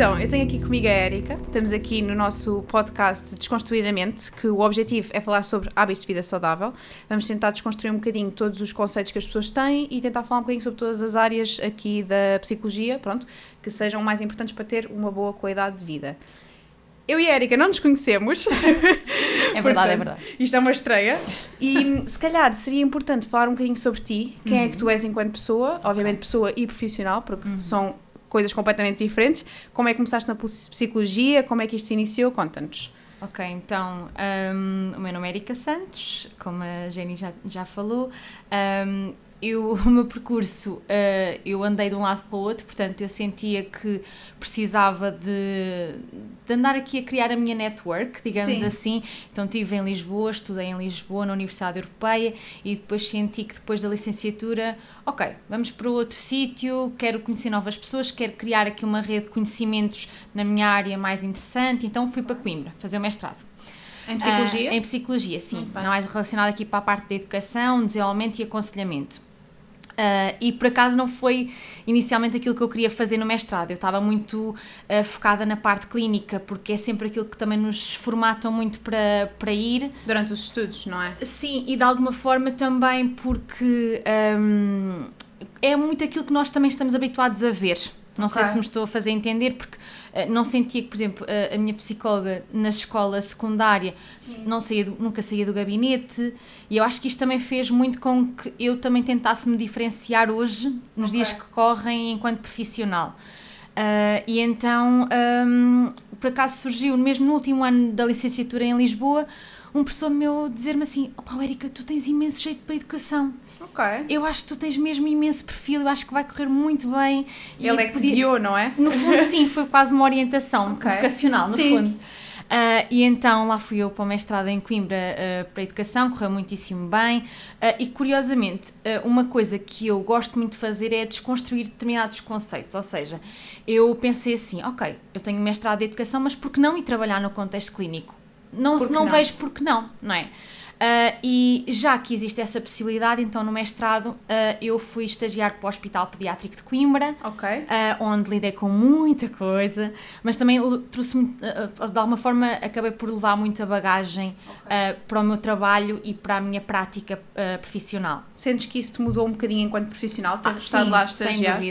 Então, eu tenho aqui comigo a Érica, estamos aqui no nosso podcast Desconstruir a Mente, que o objetivo é falar sobre hábitos de vida saudável. Vamos tentar desconstruir um bocadinho todos os conceitos que as pessoas têm e tentar falar um bocadinho sobre todas as áreas aqui da psicologia, pronto, que sejam mais importantes para ter uma boa qualidade de vida. Eu e a Érica não nos conhecemos. É verdade, portanto, é verdade. Isto é uma estreia. E se calhar seria importante falar um bocadinho sobre ti, quem é que tu és enquanto pessoa, obviamente pessoa e profissional, porque são coisas completamente diferentes. Como é que começaste na psicologia? Como é que isto se iniciou? Conta-nos. Ok, então, o meu nome é Érica Santos, como a Jenny já falou. O meu percurso, eu andei de um lado para o outro, portanto eu sentia que precisava de andar aqui a criar a minha network, digamos assim. Então estive em Lisboa, estudei em Lisboa, na Universidade Europeia, e depois senti que depois da licenciatura, ok, vamos para outro sítio, quero conhecer novas pessoas, quero criar aqui uma rede de conhecimentos na minha área mais interessante, então fui para Coimbra fazer o mestrado. Em psicologia? Em psicologia, sim. Mais relacionado aqui para a parte da educação, desenvolvimento e aconselhamento. E por acaso não foi inicialmente aquilo que eu queria fazer no mestrado. Eu estava muito focada na parte clínica, porque é sempre aquilo que também nos formatam muito para ir. Durante os estudos, não é? Sim, e de alguma forma também porque é muito aquilo que nós também estamos habituados a ver. Não sei se me estou a fazer entender, porque não sentia que, por exemplo, a minha psicóloga na escola secundária nunca saía do gabinete, e eu acho que isto também fez muito com que eu também tentasse me diferenciar hoje, nos dias que correm, enquanto profissional. E então, por acaso surgiu, mesmo no último ano da licenciatura em Lisboa, um professor meu dizer-me assim: "Oh, Érica, tu tens imenso jeito para a educação. Eu acho que tu tens mesmo imenso perfil, eu acho que vai correr muito bem." Ele é que te guiou, não é? No fundo, sim, foi quase uma orientação vocacional, no fundo. E então lá fui eu para o mestrado em Coimbra para a educação, correu muitíssimo bem. E curiosamente, uma coisa que eu gosto muito de fazer é desconstruir determinados conceitos. Ou seja, eu pensei assim: ok, eu tenho mestrado em educação, mas por que não ir trabalhar no contexto clínico? Não vejo por que não é? E já que existe essa possibilidade, então no mestrado eu fui estagiar para o Hospital Pediátrico de Coimbra, onde lidei com muita coisa, mas também trouxe, de alguma forma, acabei por levar muita bagagem para o meu trabalho e para a minha prática profissional. Sentes que isso te mudou um bocadinho enquanto profissional, ter estado lá a estagiar?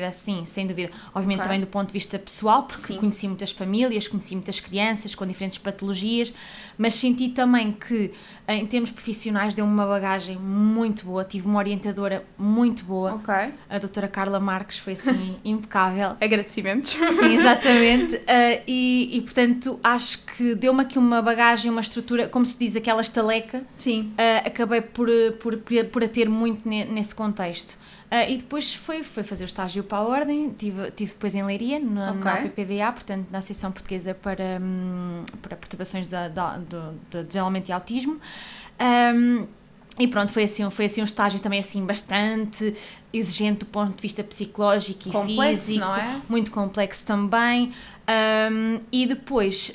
Sem dúvida. Obviamente também do ponto de vista pessoal, porque conheci muitas famílias, conheci muitas crianças com diferentes patologias, mas senti também que, em termos profissionais, deu-me uma bagagem muito boa, tive uma orientadora muito boa, a doutora Carla Marques, foi assim impecável. Agradecimentos. Sim, exatamente, e portanto acho que deu-me aqui uma bagagem, uma estrutura, como se diz, aquela estaleca. Acabei por a ter muito nesse contexto. E depois foi fazer o estágio para a Ordem, tive depois em Leiria, na APPDA, portanto na Associação Portuguesa para Perturbações de Desenvolvimento e Autismo. E pronto, foi assim um estágio também assim bastante exigente do ponto de vista psicológico e complexo, físico, não é? Muito complexo também. E depois,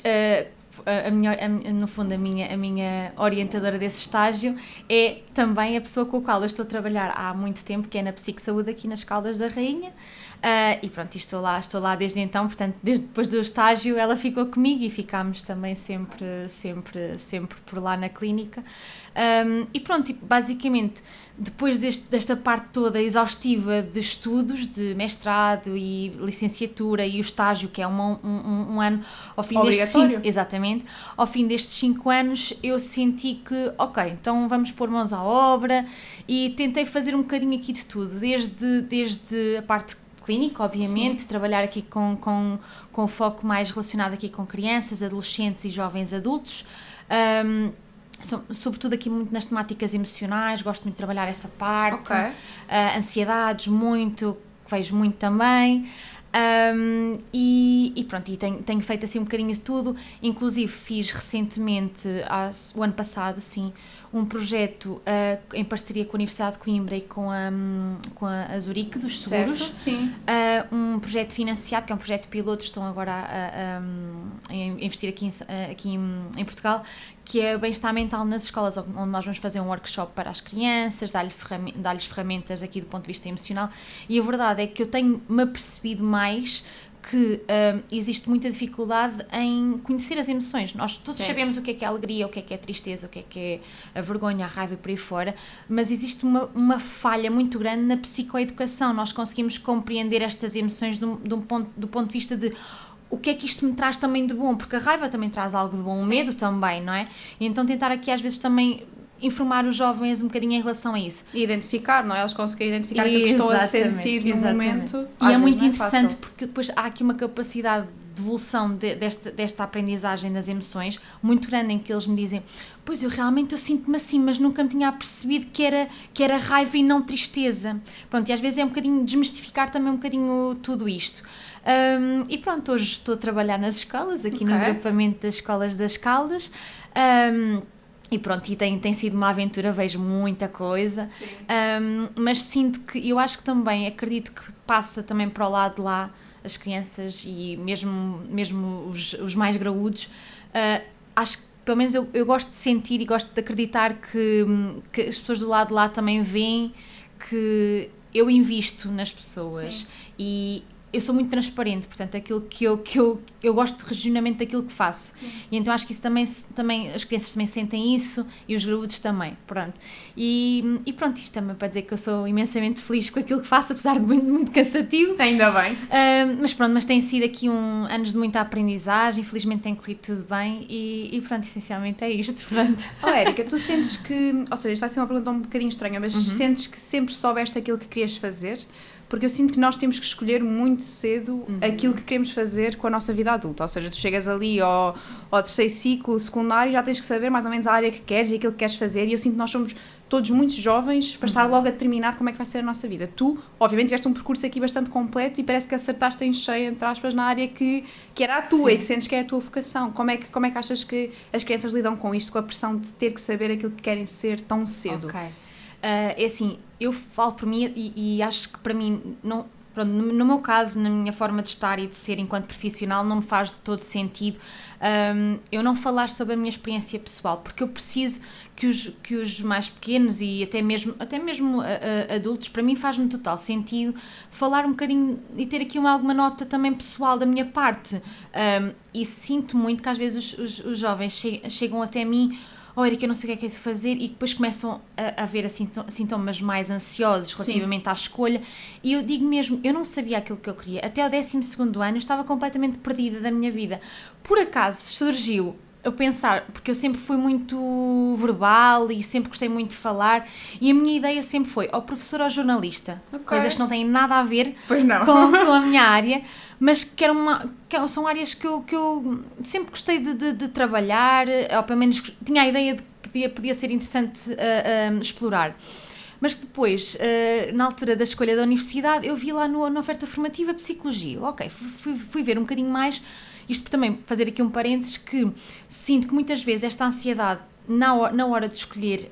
no fundo, a minha orientadora desse estágio é também a pessoa com a qual eu estou a trabalhar há muito tempo, que é na Psicosaúde aqui nas Caldas da Rainha. E pronto, estou lá desde então, portanto, desde depois do estágio ela ficou comigo e ficámos também sempre por lá na clínica. E pronto, basicamente, depois desta parte toda exaustiva de estudos, de mestrado e licenciatura e o estágio, que é um ano ao fim obrigatório. Exatamente, ao fim destes 5 anos eu senti que, ok, então vamos pôr mãos à obra, e tentei fazer um bocadinho aqui de tudo, desde a parte clínica, obviamente, trabalhar aqui com foco mais relacionado aqui com crianças, adolescentes e jovens adultos, sobretudo aqui muito nas temáticas emocionais, gosto muito de trabalhar essa parte, ansiedades muito, vejo muito também. E pronto, e tenho feito assim um bocadinho de tudo, inclusive fiz recentemente, o ano passado, sim, um projeto em parceria com a Universidade de Coimbra e com a Zurique dos Seguros, um projeto financiado, que é um projeto piloto, estão agora a investir aqui em Portugal, que é bem-estar mental nas escolas, onde nós vamos fazer um workshop para as crianças, dar-lhes ferramentas aqui do ponto de vista emocional, e a verdade é que eu tenho-me apercebido mais que existe muita dificuldade em conhecer as emoções. Nós todos sabemos o que é a alegria, o que é a tristeza, o que é a vergonha, a raiva e por aí fora, mas existe uma falha muito grande na psicoeducação. Nós conseguimos compreender estas emoções do ponto de vista de o que é que isto me traz também de bom, porque a raiva também traz algo de bom, o medo também, não é? E então tentar aqui às vezes também informar os jovens um bocadinho em relação a isso. E identificar, não é? Eles conseguirem identificar aquilo que estão a sentir no momento. E é muito interessante porque depois há aqui uma capacidade de evolução desta aprendizagem das emoções muito grande, em que eles me dizem, pois eu realmente sinto-me assim, mas nunca me tinha percebido que era raiva e não tristeza. Pronto, e às vezes é um bocadinho desmistificar também um bocadinho tudo isto. E pronto, hoje estou a trabalhar nas escolas, aqui no agrupamento das escolas das Caldas, e pronto, e tem sido uma aventura, vejo muita coisa, mas sinto que, eu acho que também, acredito que passa também para o lado de lá, as crianças e mesmo os mais graúdos, acho que pelo menos eu gosto de sentir e gosto de acreditar que as pessoas do lado de lá também veem que eu invisto nas pessoas e eu sou muito transparente, portanto, aquilo que eu gosto genuinamente daquilo que faço. E então acho que isso também as crianças também sentem isso e os graúdos também, pronto. E pronto, isto também para dizer que eu sou imensamente feliz com aquilo que faço, apesar de muito, muito cansativo. Ainda bem. Mas tem sido aqui anos de muita aprendizagem, infelizmente tem corrido tudo bem e pronto, essencialmente é isto, pronto. Érica, tu sentes que, ou seja, isto vai ser uma pergunta um bocadinho estranha, mas sentes que sempre soubeste aquilo que querias fazer? Porque eu sinto que nós temos que escolher muito cedo aquilo que queremos fazer com a nossa vida adulta. Ou seja, tu chegas ali ao terceiro ciclo secundário e já tens que saber mais ou menos a área que queres e aquilo que queres fazer. E eu sinto que nós somos todos muito jovens para estar logo a determinar como é que vai ser a nossa vida. Tu, obviamente, tiveste um percurso aqui bastante completo e parece que acertaste em cheio, entre aspas, na área que era a tua e que sentes que é a tua vocação. Como é que achas que as crianças lidam com isto, com a pressão de ter que saber aquilo que querem ser tão cedo? Ok. É assim, eu falo por mim e acho que para mim, não, pronto, no meu caso, na minha forma de estar e de ser enquanto profissional, não me faz de todo sentido eu não falar sobre a minha experiência pessoal, porque eu preciso que os mais pequenos e até mesmo adultos, para mim faz-me total sentido falar um bocadinho e ter aqui alguma nota também pessoal da minha parte, e sinto muito que às vezes os jovens chegam até mim, Érica, eu não sei o que é de fazer, e depois começam a haver sintomas mais ansiosos relativamente à escolha, e eu digo mesmo, eu não sabia aquilo que eu queria, até ao 12º ano eu estava completamente perdida da minha vida. Por acaso surgiu eu pensar, porque eu sempre fui muito verbal e sempre gostei muito de falar, e a minha ideia sempre foi ou professor ou jornalista, coisas que não têm nada a ver com a minha área, mas que são áreas que eu sempre gostei de trabalhar, ou pelo menos tinha a ideia de que podia ser interessante explorar. Mas depois, na altura da escolha da universidade, eu vi lá na oferta formativa Psicologia. Ok, fui ver um bocadinho mais. Isto também, fazer aqui um parênteses, que sinto que muitas vezes esta ansiedade, na hora de escolher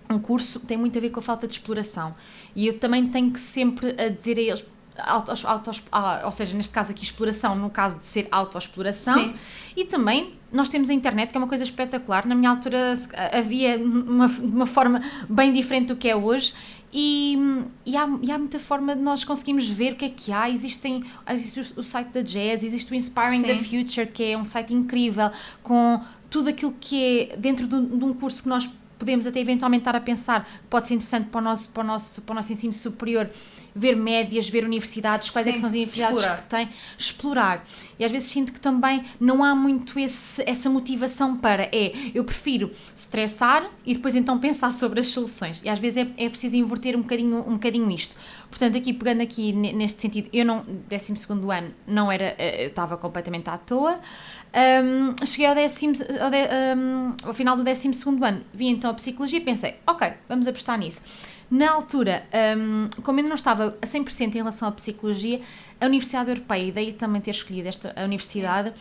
um curso, tem muito a ver com a falta de exploração. E eu também tenho que sempre dizer a eles, ou seja, neste caso aqui exploração, no caso de ser autoexploração, e também nós temos a internet, que é uma coisa espetacular. Na minha altura havia uma forma bem diferente do que é hoje, e há muita forma de nós conseguirmos ver o que há. Existe o site da Jazz, existe o Inspiring the Future, que é um site incrível, com tudo aquilo que é dentro de um curso que nós podemos até eventualmente estar a pensar que pode ser interessante para o nosso ensino superior, ver médias, ver universidades, quais é que são as universidades que têm, explorar. E às vezes sinto que também não há muito essa motivação para, eu prefiro stressar e depois então pensar sobre as soluções. E às vezes é preciso inverter um bocadinho isto. Portanto, aqui, pegando aqui neste sentido, eu não, 12º ano, não era, eu estava completamente à toa. Cheguei ao final do 12º ano, vi então a Psicologia e pensei, ok, vamos apostar nisso. Na altura, como eu não estava a 100% em relação à Psicologia, a Universidade Europeia, e daí também ter escolhido a universidade,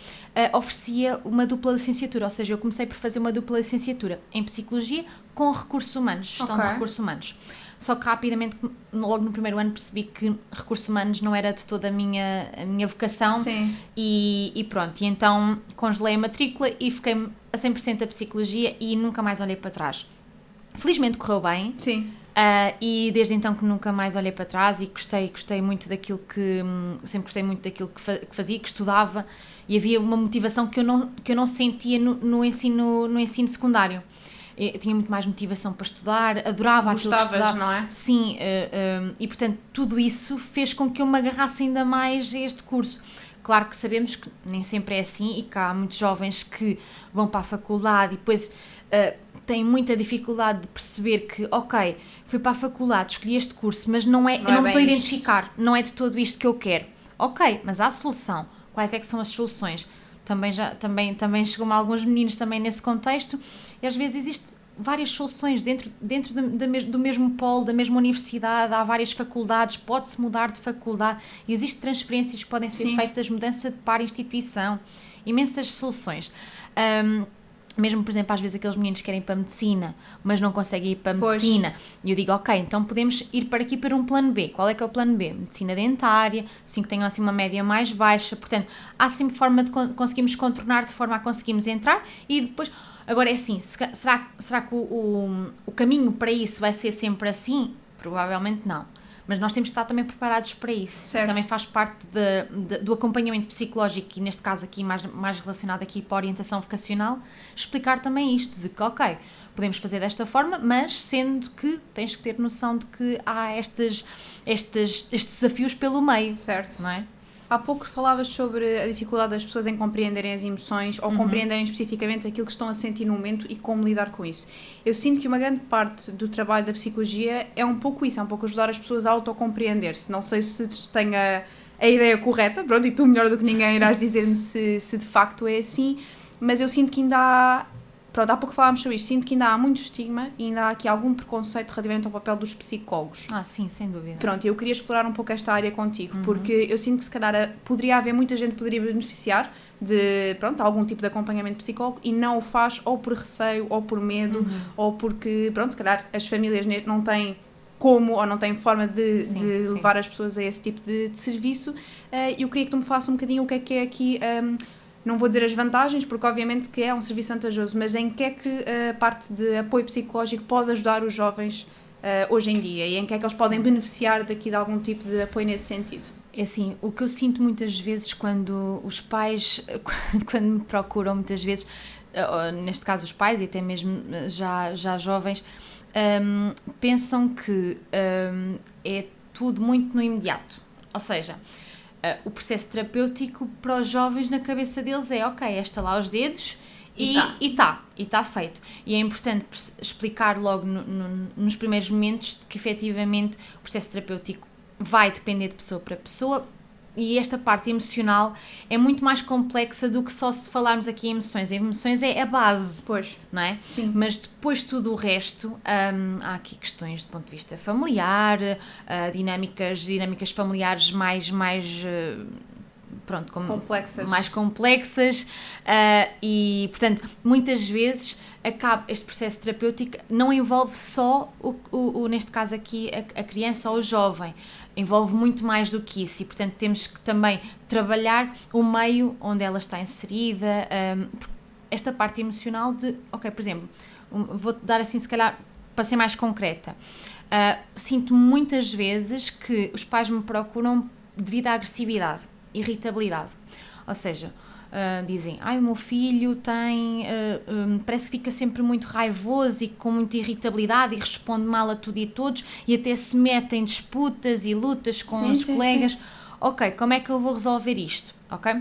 oferecia uma dupla licenciatura, ou seja, eu comecei por fazer uma dupla licenciatura em Psicologia com recursos humanos, gestão de recursos humanos. Só que rapidamente, logo no primeiro ano, percebi que recursos humanos não era de toda a minha vocação. E pronto, e então congelei a matrícula e fiquei a 100% a Psicologia e nunca mais olhei para trás. Felizmente correu bem. E desde então que nunca mais olhei para trás e gostei muito daquilo sempre gostei muito daquilo que fazia, que estudava, e havia uma motivação que eu não sentia no ensino secundário. Eu tinha muito mais motivação para estudar, adorava aquilo que estudava. Não é? Sim, e portanto tudo isso fez com que eu me agarrasse ainda mais a este curso. Claro que sabemos que nem sempre é assim e que há muitos jovens que vão para a faculdade e depois têm muita dificuldade de perceber que, ok, fui para a faculdade, escolhi este curso, mas eu não me estou a identificar, não é de todo isto que eu quero. Ok, mas há solução. Quais é que são as soluções? Também chegou-me alguns meninos também nesse contexto, e às vezes existem várias soluções dentro do mesmo polo, da mesma universidade, há várias faculdades, pode-se mudar de faculdade, existem transferências que podem ser feitas, mudança de para instituição, imensas soluções. Mesmo, por exemplo, às vezes aqueles meninos que querem ir para a medicina, mas não conseguem ir para a medicina, e eu digo, ok, então podemos ir para aqui para um plano B. Qual é que é o plano B? Medicina dentária, assim que tenham assim uma média mais baixa, portanto, há sempre forma de conseguirmos contornar de forma a conseguirmos entrar, e depois, agora é assim, será que o caminho para isso vai ser sempre assim? Provavelmente não. Mas nós temos de estar também preparados para isso. Certo. Também faz parte do acompanhamento psicológico, e neste caso aqui mais relacionado aqui para a orientação vocacional, explicar também isto, de que ok, podemos fazer desta forma, mas sendo que tens que ter noção de que há estes desafios pelo meio. Certo. Não é? Há pouco falavas sobre a dificuldade das pessoas em compreenderem as emoções ou compreenderem especificamente aquilo que estão a sentir no momento e como lidar com isso. Eu sinto que uma grande parte do trabalho da psicologia é um pouco isso, é um pouco ajudar as pessoas a autocompreender-se. Não sei se tenho a ideia correta, pronto, e tu melhor do que ninguém irás dizer-me se de facto é assim, mas eu sinto que ainda há... Pronto, há pouco falámos sobre isto, sinto que ainda há muito estigma e ainda há aqui algum preconceito relativamente ao papel dos psicólogos. Sim, sem dúvida. Pronto, eu queria explorar um pouco esta área contigo, porque eu sinto que se calhar poderia haver muita gente que poderia beneficiar de, pronto, algum tipo de acompanhamento psicólogo e não o faz ou por receio, ou por medo, ou porque, pronto, se calhar as famílias não têm como ou não têm forma de levar as pessoas a esse tipo de serviço. Eu queria que tu me falasses um bocadinho o que é aqui... não vou dizer as vantagens, porque obviamente que é um serviço vantajoso, mas em que é que a parte de apoio psicológico pode ajudar os jovens hoje em dia, e em que é que eles podem beneficiar daqui de algum tipo de apoio nesse sentido? É assim, o que eu sinto muitas vezes quando os pais, quando me procuram muitas vezes, neste caso os pais e até mesmo já jovens, pensam que é tudo muito no imediato, ou seja... o processo terapêutico para os jovens na cabeça deles é ok, é estalar os dedos e está feito. E é importante explicar logo nos primeiros momentos que efetivamente o processo terapêutico vai depender de pessoa para pessoa, e esta parte emocional é muito mais complexa do que só se falarmos aqui em emoções. A emoções é a base, pois, não é? Sim. Mas depois tudo o resto, há aqui questões do ponto de vista familiar, dinâmicas familiares mais complexas. Mais complexas, e portanto muitas vezes este processo terapêutico não envolve só neste caso aqui a criança ou o jovem, envolve muito mais do que isso, e portanto temos que também trabalhar o meio onde ela está inserida, esta parte emocional de, ok, por exemplo, vou-te dar assim se calhar para ser mais concreta, sinto muitas vezes que os pais me procuram devido à agressividade, irritabilidade, ou seja, dizem, o meu filho parece que fica sempre muito raivoso e com muita irritabilidade e responde mal a tudo e a todos e até se mete em disputas e lutas com os colegas. Sim. Ok, como é que eu vou resolver isto? Ok?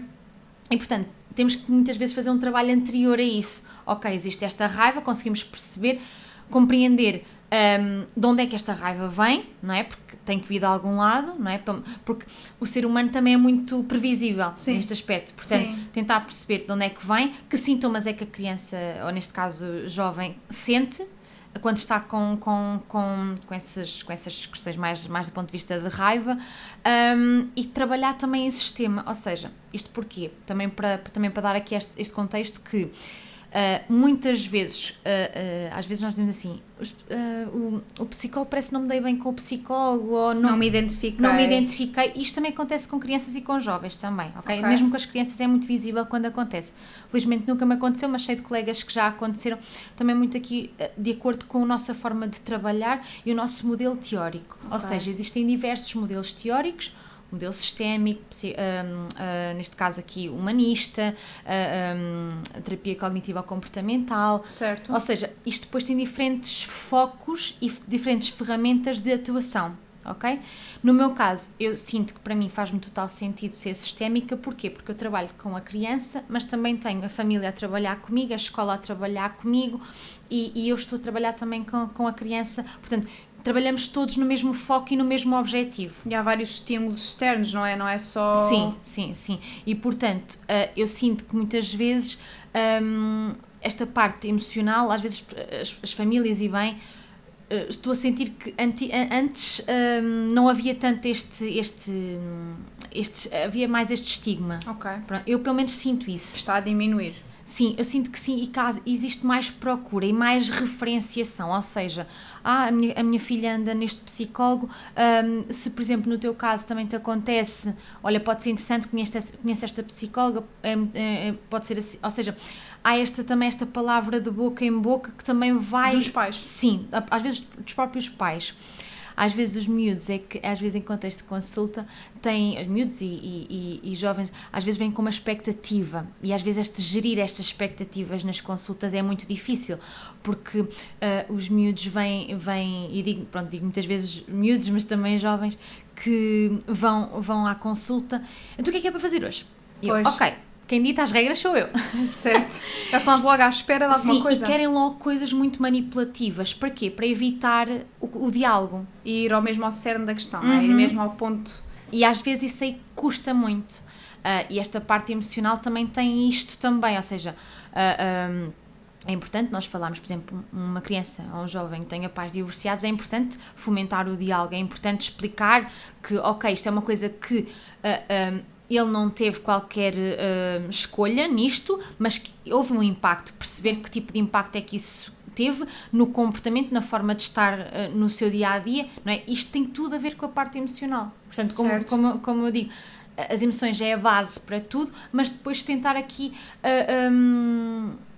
E portanto, temos que muitas vezes fazer um trabalho anterior a isso. Ok, existe esta raiva, conseguimos perceber, compreender de onde é que esta raiva vem, não é? Porque tem que vir de algum lado, não é? Porque o ser humano também é muito previsível neste aspecto. Portanto, tentar perceber de onde é que vem, que sintomas é que a criança, ou neste caso jovem, sente quando está com essas questões mais do ponto de vista de raiva, e trabalhar também em sistema. Ou seja, isto porquê? Também para dar aqui este contexto que Muitas vezes, às vezes nós dizemos assim, o psicólogo parece que não me dei bem com o psicólogo, ou não me identifiquei. Isto também acontece com crianças e com jovens também, ok? Mesmo com as crianças é muito visível quando acontece. Felizmente nunca me aconteceu, mas sei de colegas que já aconteceram, também muito aqui de acordo com a nossa forma de trabalhar e o nosso modelo teórico. Ou seja, existem diversos modelos teóricos, modelo sistémico, neste caso aqui humanista, terapia cognitiva comportamental. Certo. Ou seja, isto depois tem diferentes focos e diferentes ferramentas de atuação, ok? No meu caso, eu sinto que para mim faz-me total sentido ser sistémica. Porquê? Porque eu trabalho com a criança, mas também tenho a família a trabalhar comigo, a escola a trabalhar comigo e eu estou a trabalhar também com a criança, portanto, trabalhamos todos no mesmo foco e no mesmo objetivo. E há vários estímulos externos, não é? Não é só... Sim. E, portanto, eu sinto que muitas vezes esta parte emocional, às vezes as famílias e bem, estou a sentir que antes não havia tanto havia mais este estigma. Ok. Eu pelo menos sinto isso. Está a diminuir. Sim, eu sinto que sim, e caso existe mais procura e mais referenciação, ou seja, a minha filha anda neste psicólogo, se por exemplo no teu caso também te acontece, olha, pode ser interessante, conhece esta psicóloga, pode ser assim, ou seja, há também esta palavra de boca em boca que também vai... Dos pais. Sim, às vezes dos próprios pais. Às vezes os miúdos, às vezes em contexto de consulta, têm, os miúdos e jovens, às vezes vêm com uma expectativa e às vezes gerir estas expectativas nas consultas é muito difícil, porque os miúdos vêm e digo muitas vezes miúdos, mas também jovens, que vão à consulta. Então o que é para fazer hoje? Ok. Quem dita as regras sou eu. Certo. Eles estão logo à espera de alguma coisa. Sim, e querem logo coisas muito manipulativas. Para quê? Para evitar o diálogo. E ir ao mesmo ao cerne da questão, ir mesmo ao ponto. E às vezes isso aí custa muito. E esta parte emocional também tem isto também, ou seja... é importante nós falarmos, por exemplo, uma criança ou um jovem que tenha pais divorciados, é importante fomentar o diálogo, é importante explicar que, ok, isto é uma coisa que... ele não teve qualquer escolha nisto, mas que houve um impacto, perceber que tipo de impacto é que isso teve no comportamento, na forma de estar no seu dia-a-dia, não é? Isto tem tudo a ver com a parte emocional. Portanto, como eu digo, as emoções é a base para tudo, mas depois tentar aqui,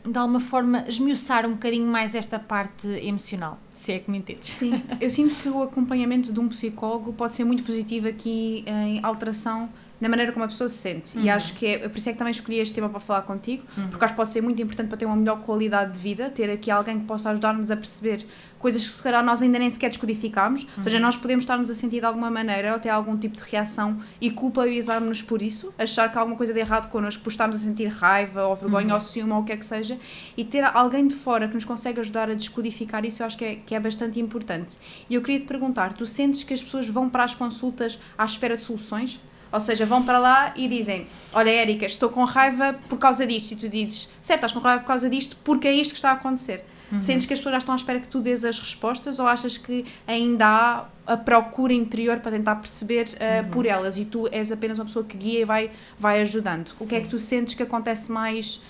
de alguma forma, esmiuçar um bocadinho mais esta parte emocional, se é que me entendes. Sim, eu sinto que o acompanhamento de um psicólogo pode ser muito positivo aqui em alteração na maneira como a pessoa se sente. E acho que por isso é que também escolhi este tema para falar contigo, porque acho que pode ser muito importante para ter uma melhor qualidade de vida, ter aqui alguém que possa ajudar-nos a perceber coisas que se calhar nós ainda nem sequer descodificámos, ou seja, nós podemos estar-nos a sentir de alguma maneira ou ter algum tipo de reação e culpabilizar-nos por isso, achar que há alguma coisa de errado connosco por estarmos a sentir raiva ou vergonha ou ciúme ou o que é que seja, e ter alguém de fora que nos consegue ajudar a descodificar isso, eu acho que é bastante importante. E eu queria te perguntar, tu sentes que as pessoas vão para as consultas à espera de soluções? Ou seja, vão para lá e dizem, olha Érica, estou com raiva por causa disto, e tu dizes, certo, estás com raiva por causa disto porque é isto que está a acontecer. Sentes que as pessoas já estão à espera que tu dês as respostas, ou achas que ainda há a procura interior para tentar perceber por elas e tu és apenas uma pessoa que guia e vai ajudando? Sim. O que é que tu sentes que acontece mais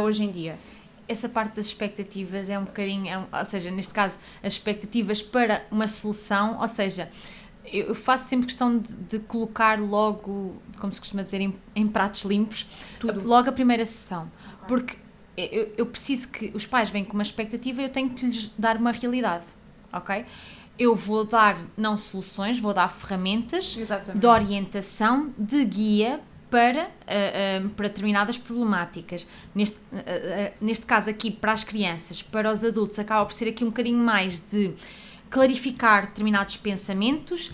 hoje em dia? Essa parte das expectativas é um bocadinho, ou seja, neste caso, as expectativas para uma solução, ou seja, eu faço sempre questão de colocar logo, como se costuma dizer, em pratos limpos, logo a primeira sessão, porque eu preciso que os pais venham com uma expectativa e eu tenho que lhes dar uma realidade, ok? Eu vou dar, não soluções, vou dar ferramentas de orientação, de guia para determinadas problemáticas. Neste caso aqui, para as crianças, para os adultos, acaba por ser aqui um bocadinho mais de clarificar determinados pensamentos,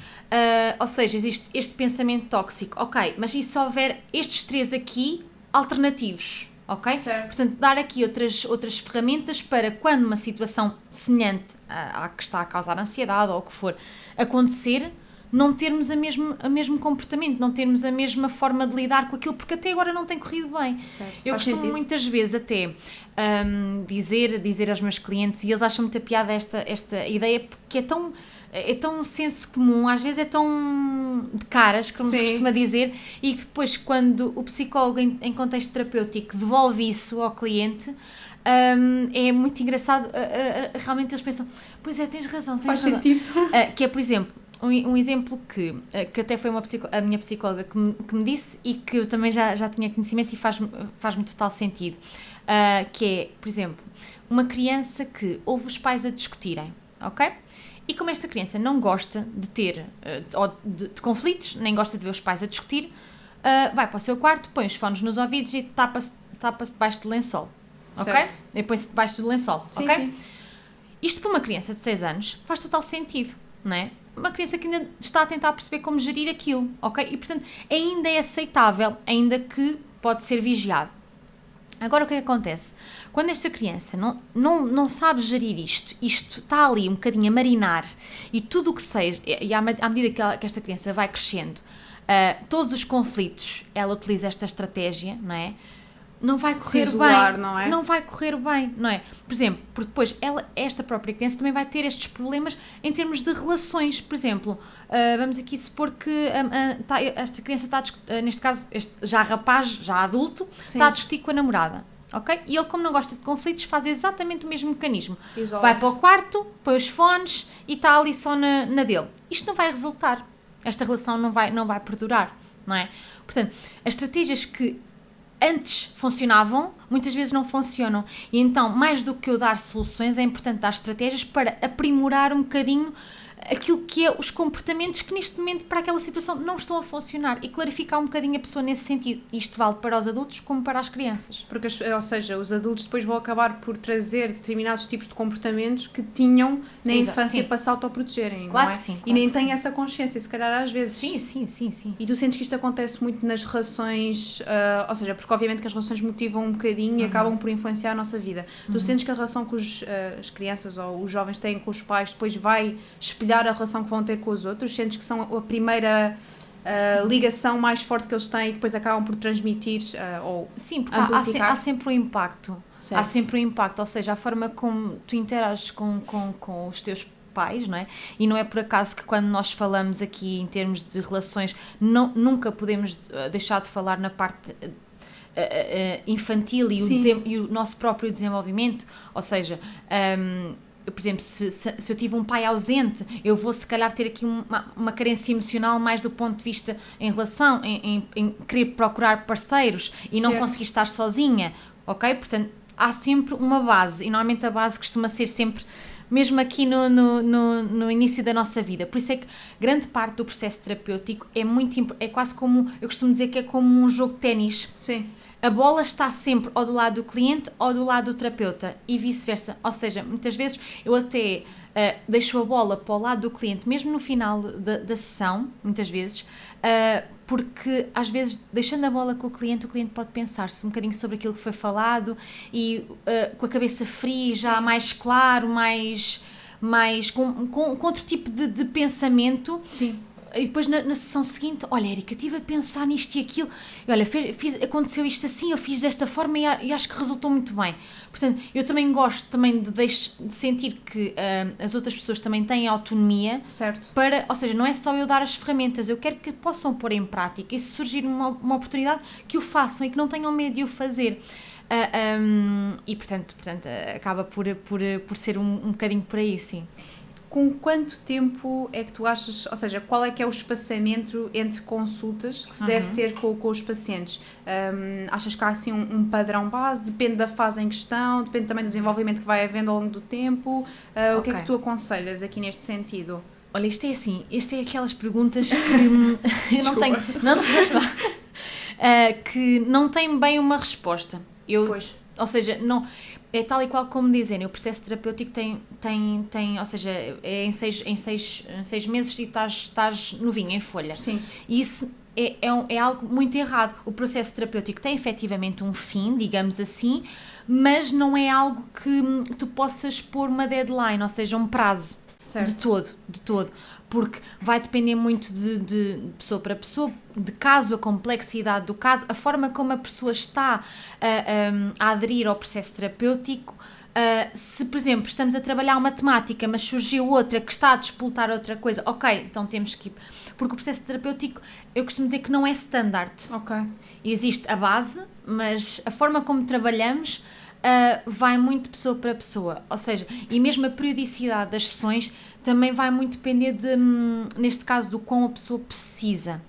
ou seja, existe este pensamento tóxico, ok, mas e se houver estes 3 aqui alternativos, ok? Certo. Portanto, dar aqui outras ferramentas para quando uma situação semelhante à que está a causar ansiedade ou o que for acontecer, não termos o mesmo comportamento, não termos a mesma forma de lidar com aquilo, porque até agora não tem corrido bem. Certo. Eu costumo muitas vezes até dizer aos meus clientes, e eles acham muita piada esta ideia, porque é tão senso comum, às vezes é tão de caras, como se costuma dizer, e depois quando o psicólogo em contexto terapêutico devolve isso ao cliente, é muito engraçado, realmente eles pensam, pois é, tens razão. Faz sentido. Que é, por exemplo, um exemplo que até foi a minha psicóloga que me disse e que eu também já tinha conhecimento e faz-me total sentido, que é, por exemplo, uma criança que ouve os pais a discutirem, ok? E como esta criança não gosta de ter de conflitos, nem gosta de ver os pais a discutir, vai para o seu quarto, põe os fones nos ouvidos e tapa-se debaixo do lençol, ok? E põe-se debaixo do lençol, sim, ok? Sim. Isto para uma criança de 6 anos faz total sentido, não é? Uma criança que ainda está a tentar perceber como gerir aquilo, ok? E, portanto, ainda é aceitável, ainda que pode ser vigiado. Agora, o que é que acontece? Quando esta criança não sabe gerir isto está ali um bocadinho a marinar, e tudo o que seja, e à medida que esta criança vai crescendo, todos os conflitos, ela utiliza esta estratégia, não é? Não vai correr isolar, bem, não é? Não vai correr bem, não é? Por exemplo, porque depois esta própria criança também vai ter estes problemas em termos de relações. Por exemplo, vamos aqui supor que esta criança está, neste caso, já rapaz, já adulto, está a discutir com a namorada, ok? E ele, como não gosta de conflitos, faz exatamente o mesmo mecanismo. Isola-se. Vai para o quarto, põe os fones e está ali só na dele. Isto não vai resultar. Esta relação não vai perdurar, não é? Portanto, as estratégias que antes funcionavam, muitas vezes não funcionam. E então, mais do que eu dar soluções, é importante dar estratégias para aprimorar um bocadinho aquilo que é os comportamentos que neste momento para aquela situação não estão a funcionar e clarificar um bocadinho a pessoa nesse sentido. Isto vale para os adultos como para as crianças. Porque, ou seja, os adultos depois vão acabar por trazer determinados tipos de comportamentos que tinham na infância para se autoprotegerem, claro não é? Que sim, claro e nem que têm sim. essa consciência, se calhar às vezes. Sim. E tu sentes que isto acontece muito nas relações, ou seja, porque obviamente que as relações motivam um bocadinho e acabam por influenciar a nossa vida. Tu sentes que a relação que as crianças ou os jovens têm com os pais depois vai espelhar a relação que vão ter com os outros? Sentes que são a primeira ligação mais forte que eles têm e que depois acabam por transmitir ou sim, porque amplificar? há sempre um impacto. Certo. Há sempre um impacto, ou seja, a forma como tu interages com os teus pais, não é? E não é por acaso que quando nós falamos aqui em termos de relações, nunca podemos deixar de falar na parte infantil e o nosso próprio desenvolvimento, ou seja, por exemplo, se eu tive um pai ausente, eu vou se calhar ter aqui uma carência emocional mais do ponto de vista em relação, em querer procurar parceiros e não conseguir estar sozinha, ok? Portanto, há sempre uma base e normalmente a base costuma ser sempre mesmo aqui no início da nossa vida. Por isso é que grande parte do processo terapêutico é quase como, eu costumo dizer que é como um jogo de ténis. Sim. A bola está sempre ou do lado do cliente ou do lado do terapeuta e vice-versa. Ou seja, muitas vezes eu até deixo a bola para o lado do cliente, mesmo no final da sessão, muitas vezes, porque às vezes, deixando a bola com o cliente pode pensar-se um bocadinho sobre aquilo que foi falado e com a cabeça fria, já mais claro, mais com outro tipo de pensamento. Sim. E depois na sessão seguinte, olha, Érica, estive a pensar nisto e aquilo, e olha, aconteceu isto assim, eu fiz desta forma e acho que resultou muito bem. Portanto, eu também gosto de sentir que as outras pessoas também têm autonomia, certo, ou seja, não é só eu dar as ferramentas, eu quero que possam pôr em prática e se surgir uma oportunidade que o façam e que não tenham medo de o fazer. E portanto acaba por ser um bocadinho por aí, sim. Com quanto tempo é que tu achas, ou seja, qual é que é o espaçamento entre consultas que se deve ter com os pacientes? Achas que há assim um padrão base? Depende da fase em questão, depende também do desenvolvimento que vai havendo ao longo do tempo? O que é que tu aconselhas aqui neste sentido? Olha, isto é aquelas perguntas que eu não tenho, que não têm bem uma resposta. Pois. Ou seja, não... É tal e qual como dizem, o processo terapêutico tem ou seja, é em seis meses e estás novinha, em folha. Sim. E isso é algo muito errado. O processo terapêutico tem efetivamente um fim, digamos assim, mas não é algo que tu possas pôr uma deadline, ou seja, um prazo. Certo. De todo, porque vai depender muito de pessoa para pessoa, de caso, a complexidade do caso, a forma como a pessoa está a aderir ao processo terapêutico. Se, por exemplo, estamos a trabalhar uma temática, mas surgiu outra que está a disputar outra coisa, ok, então temos que ir. Porque o processo terapêutico, eu costumo dizer que não é standard. Ok. Existe a base, mas a forma como trabalhamos vai muito pessoa para pessoa, ou seja, e mesmo a periodicidade das sessões também vai muito depender neste caso, do quão a pessoa precisa.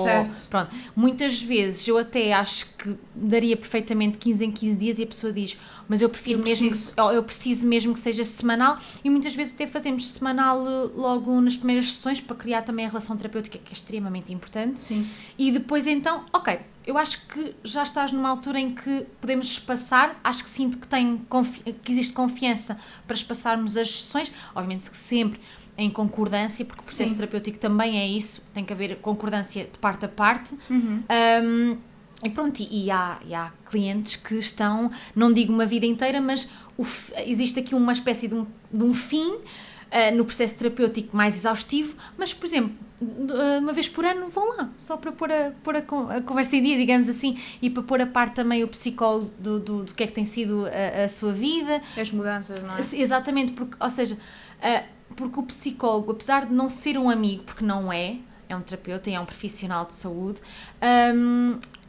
Certo. Pronto, muitas vezes eu até acho que daria perfeitamente 15 em 15 dias e a pessoa diz, mas eu preciso mesmo que seja semanal, e muitas vezes até fazemos semanal logo nas primeiras sessões para criar também a relação terapêutica, que é extremamente importante. Sim. E depois então, ok, eu acho que já estás numa altura em que podemos espaçar, acho que sinto que existe confiança para espaçarmos as sessões, obviamente que sempre em concordância, porque o processo terapêutico também é isso, tem que haver concordância de parte a parte. E pronto, e há clientes que estão, não digo uma vida inteira, mas existe aqui uma espécie de um fim no processo terapêutico mais exaustivo, mas, por exemplo, uma vez por ano vão lá, só para pôr a conversa em dia, digamos assim, e para pôr a parte também o psicólogo do que é que tem sido a sua vida. As mudanças, não é? Exatamente, porque, ou seja, porque o psicólogo, apesar de não ser um amigo, porque não é um terapeuta e é um profissional de saúde,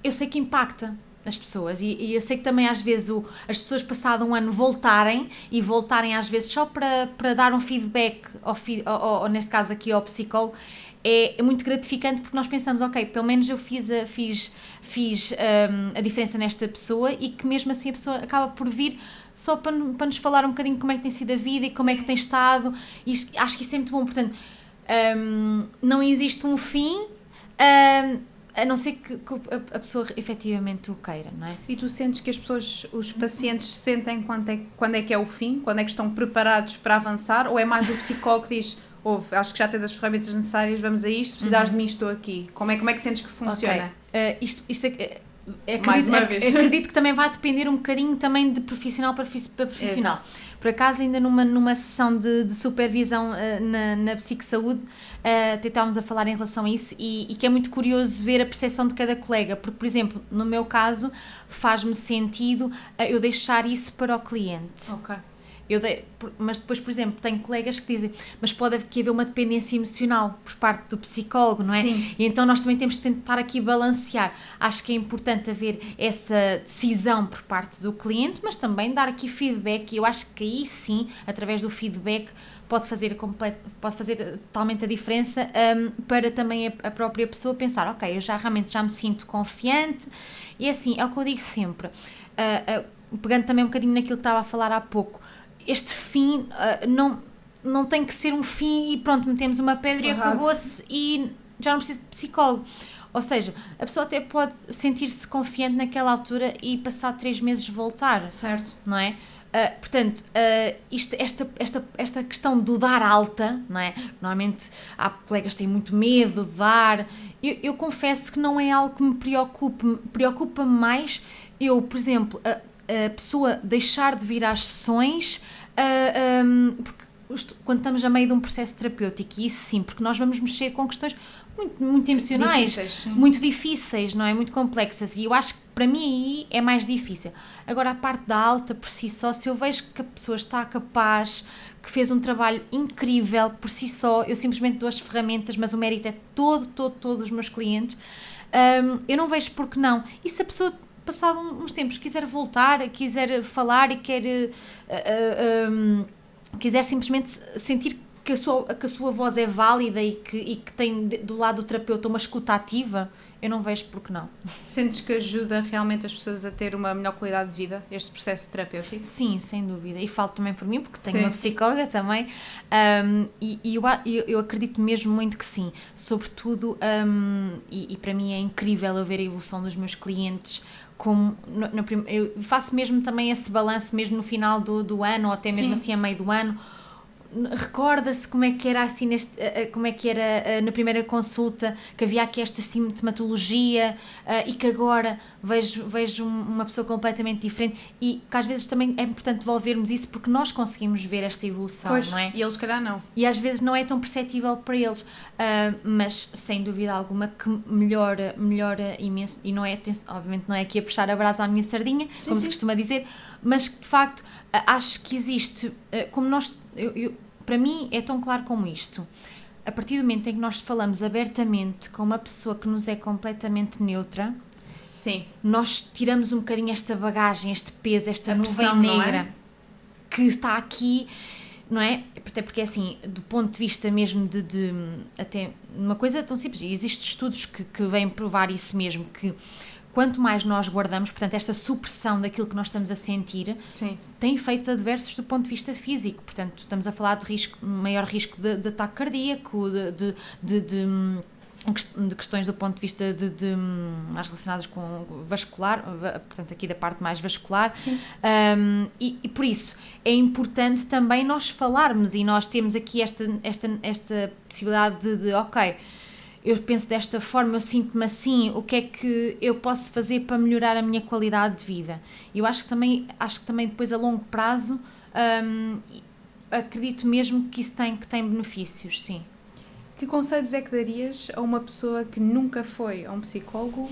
eu sei que impacta as pessoas, e eu sei que também às vezes as pessoas passado um ano voltarem às vezes só para dar um feedback ou neste caso aqui ao psicólogo, é muito gratificante, porque nós pensamos, ok, pelo menos eu fiz a diferença nesta pessoa, e que mesmo assim a pessoa acaba por vir só para nos falar um bocadinho como é que tem sido a vida e como é que tem estado, e acho que isso é muito bom. Portanto, não existe um fim, a não ser que a pessoa efetivamente o queira, não é? E tu sentes que os pacientes sentem quando é que é o fim? Quando é que estão preparados para avançar? Ou é mais o psicólogo que diz, acho que já tens as ferramentas necessárias, vamos a isto, se precisares de mim estou aqui. Como é que sentes que funciona? Okay. Acredito que também vai depender um bocadinho também de profissional para profissional. Exato. Por acaso, ainda numa sessão de supervisão na psicosaúde, até estávamos a falar em relação a isso, e que é muito curioso ver a percepção de cada colega, porque, por exemplo, no meu caso, faz-me sentido eu deixar isso para o cliente. Ok. Mas depois, por exemplo, tenho colegas que dizem, mas pode haver uma dependência emocional por parte do psicólogo, não é? Sim. E então nós também temos de tentar aqui balancear. Acho que é importante haver essa decisão por parte do cliente, mas também dar aqui feedback, e eu acho que aí sim, através do feedback, pode fazer totalmente a diferença, para também a própria pessoa pensar, ok, eu realmente já me sinto confiante, e assim, é o que eu digo sempre, pegando também um bocadinho naquilo que estava a falar há pouco, este fim não tem que ser um fim e pronto, metemos uma pedra e acabou-se e já não preciso de psicólogo. Ou seja, a pessoa até pode sentir-se confiante naquela altura e passar 3 meses voltar. Certo. Não é? Portanto, esta questão do dar alta, não é? Normalmente há colegas que têm muito medo de dar. Eu confesso que não é algo que me preocupa mais. Eu, por exemplo, a pessoa deixar de vir às sessões, porque quando estamos a meio de um processo terapêutico, e isso sim, porque nós vamos mexer com questões muito emocionais, muito difíceis, não é? Muito complexas, e eu acho que para mim aí é mais difícil. Agora, a parte da alta por si só, se eu vejo que a pessoa está capaz, que fez um trabalho incrível por si só, eu simplesmente dou as ferramentas, mas o mérito é todo dos meus clientes, eu não vejo por que não. E se a pessoa passado uns tempos quiser voltar, quiser falar e quiser simplesmente sentir que a sua voz é válida e que tem do lado do terapeuta uma escuta ativa, eu não vejo por que não. Sentes que ajuda realmente as pessoas a ter uma melhor qualidade de vida, este processo terapêutico? Sim, sem dúvida. E falo também por mim, porque tenho uma psicóloga também, e eu acredito mesmo muito que sim. Sobretudo, e para mim é incrível eu ver a evolução dos meus clientes, eu faço mesmo também esse balanço mesmo no final do ano, ou até mesmo assim a meio do ano. Recorda-se como é que era assim como é que era na primeira consulta, que havia aqui esta sintomatologia, e que agora vejo uma pessoa completamente diferente, e que às vezes também é importante devolvermos isso, porque nós conseguimos ver esta evolução, pois, não é? E eles calhar não. E às vezes não é tão perceptível para eles, mas sem dúvida alguma que melhora imenso, e não é, obviamente não é aqui a puxar a brasa à minha sardinha, como se costuma dizer, mas de facto acho que existe, como nós... para mim é tão claro como isto. A partir do momento em que nós falamos abertamente com uma pessoa que nos é completamente neutra, Sim. Nós tiramos um bocadinho esta bagagem, este peso, esta nuvem negra que está aqui, não é? Até porque, assim, do ponto de vista mesmo de até uma coisa tão simples, e existem estudos que vêm provar isso mesmo, que quanto mais nós guardamos, portanto, esta supressão daquilo que nós estamos a sentir, sim, tem efeitos adversos do ponto de vista físico. Portanto, estamos a falar de maior risco de ataque cardíaco, de questões do ponto de vista mais relacionadas com vascular, portanto aqui da parte mais vascular, e por isso é importante também nós falarmos, e nós temos aqui esta possibilidade de ok, eu penso desta forma, eu sinto-me assim, o que é que eu posso fazer para melhorar a minha qualidade de vida? Eu acho que também depois a longo prazo acredito mesmo que isso tem benefícios, sim. Que conselhos é que darias a uma pessoa que nunca foi a um psicólogo?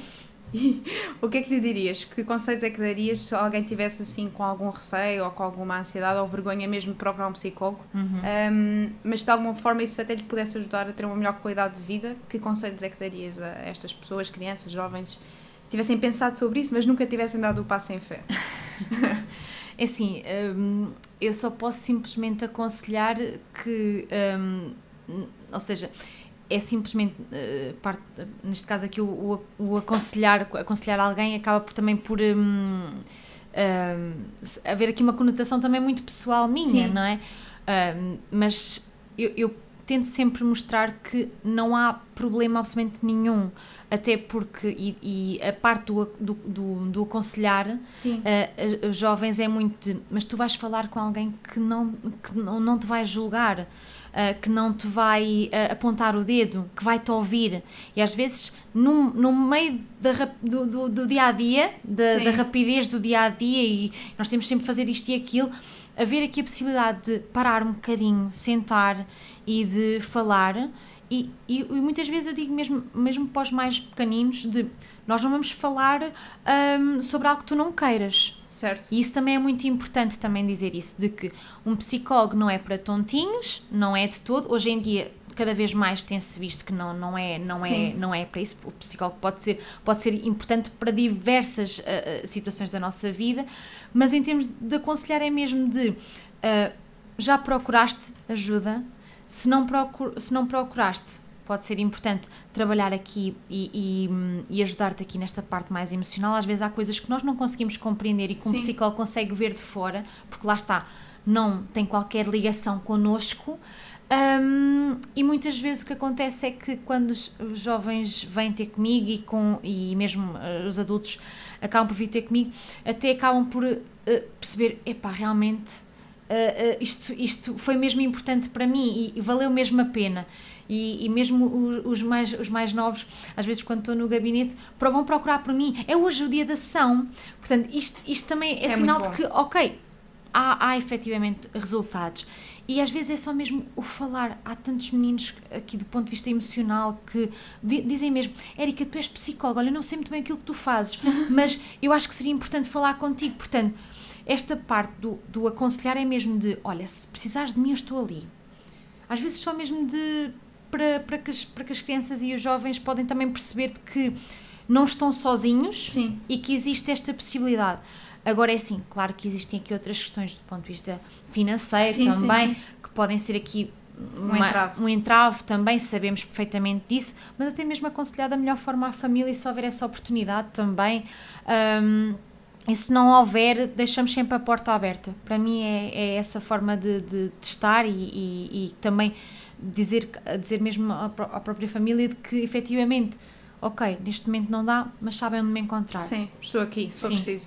E o que é que lhe dirias? Que conselhos é que darias se alguém tivesse assim com algum receio ou com alguma ansiedade ou vergonha mesmo de procurar um psicólogo, mas de alguma forma isso até lhe pudesse ajudar a ter uma melhor qualidade de vida? Que conselhos é que darias a estas pessoas, crianças, jovens, que tivessem pensado sobre isso, mas nunca tivessem dado o passo em frente? É assim, eu só posso simplesmente aconselhar que... ou seja, é simplesmente neste caso aqui o aconselhar alguém acaba também por haver aqui uma conotação também muito pessoal minha, sim, não é? Mas eu tento sempre mostrar que não há problema absolutamente nenhum, até porque e a parte do aconselhar os jovens é muito mas tu vais falar com alguém que não te vai julgar, que não te vai apontar o dedo, que vai-te ouvir, e às vezes no meio do dia-a-dia, da rapidez do dia-a-dia, e nós temos sempre de fazer isto e aquilo, haver aqui a possibilidade de parar um bocadinho, sentar e de falar, e muitas vezes eu digo mesmo para os mais pequeninos, nós não vamos falar sobre algo que tu não queiras. Certo. E isso também é muito importante também dizer isso, de que um psicólogo não é para tontinhos, não é de todo. Hoje em dia cada vez mais tem-se visto que não é para isso. O psicólogo pode ser importante para diversas situações da nossa vida, mas em termos de aconselhar é mesmo de já procuraste ajuda? Se não procuraste, pode ser importante trabalhar aqui e ajudar-te aqui nesta parte mais emocional. Às vezes há coisas que nós não conseguimos compreender e que um psicólogo consegue ver de fora, porque lá está, não tem qualquer ligação connosco. E muitas vezes o que acontece é que quando os jovens vêm ter comigo e mesmo os adultos acabam por vir ter comigo, até acabam por perceber, realmente isto foi mesmo importante para mim e valeu mesmo a pena. E mesmo os mais novos, às vezes quando estou no gabinete, vão procurar por mim. É hoje o dia da sessão. Portanto, isto também é sinal de que, ok, há efetivamente resultados. E às vezes é só mesmo o falar. Há tantos meninos aqui do ponto de vista emocional que dizem mesmo, Érica, tu és psicóloga, olha, eu não sei muito bem aquilo que tu fazes, mas eu acho que seria importante falar contigo. Portanto, esta parte do aconselhar é mesmo de, olha, se precisares de mim, eu estou ali. Às vezes só mesmo para que as crianças e os jovens podem também perceber que não estão sozinhos. Sim. E que existe esta possibilidade. Agora é assim, claro que existem aqui outras questões do ponto de vista financeiro também, que podem ser aqui um entrave também, sabemos perfeitamente disso, mas até mesmo aconselhar da melhor forma à família, e se houver essa oportunidade também. E se não houver, deixamos sempre a porta aberta. Para mim é essa forma de estar e também dizer mesmo à própria família de que efetivamente, ok, neste momento não dá, mas sabem onde me encontrar. Sim, estou aqui, se for preciso.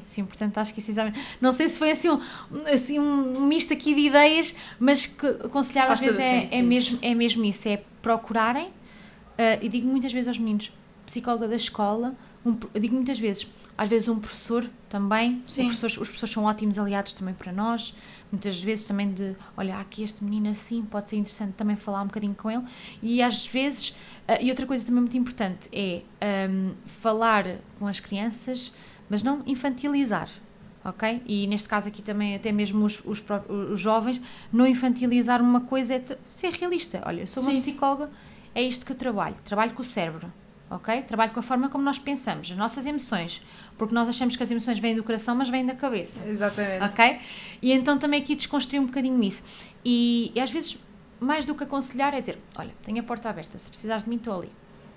Sim, portanto acho que isso não sei se foi assim um misto aqui de ideias, mas que aconselhar às vezes é mesmo isso, é procurarem, e digo muitas vezes aos meninos, psicóloga da escola, eu digo muitas vezes, às vezes um professor também, os professores são ótimos aliados também para nós, muitas vezes também olha, aqui este menino assim, pode ser interessante também falar um bocadinho com ele, e às vezes, e outra coisa também muito importante é falar com as crianças, mas não infantilizar, ok? E neste caso aqui também até mesmo os jovens, não infantilizar uma coisa, é ser realista, olha, eu sou uma psicóloga, é isto que eu trabalho com o cérebro. ok? Trabalho com a forma como nós pensamos, as nossas emoções, porque nós achamos que as emoções vêm do coração, mas vêm da cabeça. Exatamente. Ok? E então também aqui desconstruir um bocadinho isso. E às vezes, mais do que aconselhar é dizer, olha, tenho a porta aberta, se precisares de mim, estou ali.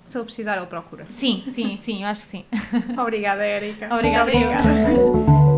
Se ele precisar, ele procura. Sim, eu acho que sim. Obrigada, Érica. Obrigada.